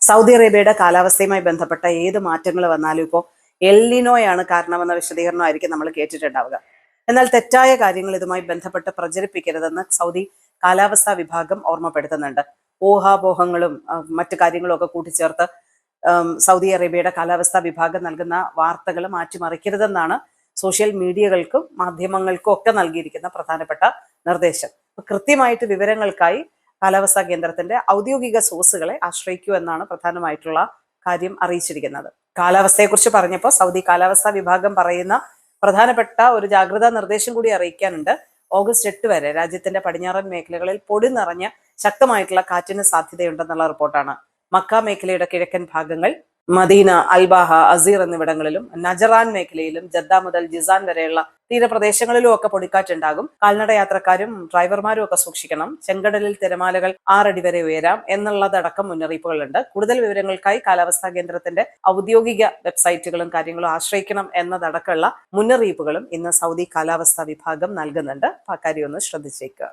Saudi അറേബ്യയുടെ കാലാവസ്ഥയുമായി ബന്ധപ്പെട്ട ഏത് മാറ്റങ്ങൾ വന്നാലും ഇപ്പോൾ എൽനിനോയാണ് കാരണമെന്ന വിശദീകരണമായിരിക്കും നമ്മൾ കേട്ടിട്ടുണ്ടാവുക. എന്നാൽ തെറ്റായ കാര്യങ്ങൾ ഇതുമായി ബന്ധപ്പെട്ട് പ്രചരിപ്പിക്കരുതെന്ന് സൗദി കാലാവസ്ഥാ വിഭാഗം ഓർമ്മപ്പെടുത്തുന്നുണ്ട്. ഊഹാപോഹങ്ങളും മറ്റു കാര്യങ്ങളും ഒക്കെ കൂട്ടിച്ചേർത്ത് സൗദി അറേബ്യയുടെ കാലാവസ്ഥാ വിഭാഗം നൽകുന്ന വാർത്തകൾ മാറ്റിമറിക്കരുതെന്നാണ് സോഷ്യൽ മീഡിയകൾക്കും മാധ്യമങ്ങൾക്കും ഒക്കെ നൽകിയിരിക്കുന്ന പ്രധാനപ്പെട്ട നിർദ്ദേശം. കൃത്യമായിട്ട് വിവരങ്ങൾക്കായി കാലാവസ്ഥാ കേന്ദ്രത്തിന്റെ ഔദ്യോഗിക സോഴ്സുകളെ ആശ്രയിക്കൂ എന്നാണ് പ്രധാനമായിട്ടുള്ള കാര്യം അറിയിച്ചിരിക്കുന്നത്. കാലാവസ്ഥയെക്കുറിച്ച് പറഞ്ഞപ്പോൾ സൗദി കാലാവസ്ഥാ വിഭാഗം പറയുന്ന പ്രധാനപ്പെട്ട ഒരു ജാഗ്രതാ നിർദ്ദേശം കൂടി അറിയിക്കാനുണ്ട്. ഓഗസ്റ്റ് 8 വരെ രാജ്യത്തിന്റെ പടിഞ്ഞാറൻ മേഖലകളിൽ പൊടി നിറഞ്ഞ ശക്തമായിട്ടുള്ള കാറ്റിന് സാധ്യതയുണ്ടെന്നുള്ള റിപ്പോർട്ടാണ്. മക്ക മേഖലയുടെ കിഴക്കൻ ഭാഗങ്ങൾ, മദീന, അൽബാഹ, അസീർ എന്നിവിടങ്ങളിലും നജറാൻ മേഖലയിലും ജദ്ദ മുതൽ ജിസാൻ വരെയുള്ള തീരപ്രദേശങ്ങളിലും ഒക്കെ പൊടിക്കാറ്റുണ്ടാകും. കാൽനട യാത്രക്കാരും ഡ്രൈവർമാരും ഒക്കെ സൂക്ഷിക്കണം. ചെങ്കടലിൽ തിരമാലകൾ 6 അടി വരെ ഉയരാം എന്നുള്ളതടക്കം മുന്നറിയിപ്പുകളുണ്ട്. കൂടുതൽ വിവരങ്ങൾക്കായി കാലാവസ്ഥാ കേന്ദ്രത്തിന്റെ ഔദ്യോഗിക വെബ്സൈറ്റുകളും കാര്യങ്ങളും ആശ്രയിക്കണം എന്നതടക്കമുള്ള മുന്നറിയിപ്പുകളും ഇന്ന് സൗദി കാലാവസ്ഥാ വിഭാഗം നൽകുന്നുണ്ട്. ആ കാര്യം ഒന്ന് ശ്രദ്ധിച്ചേക്കുക.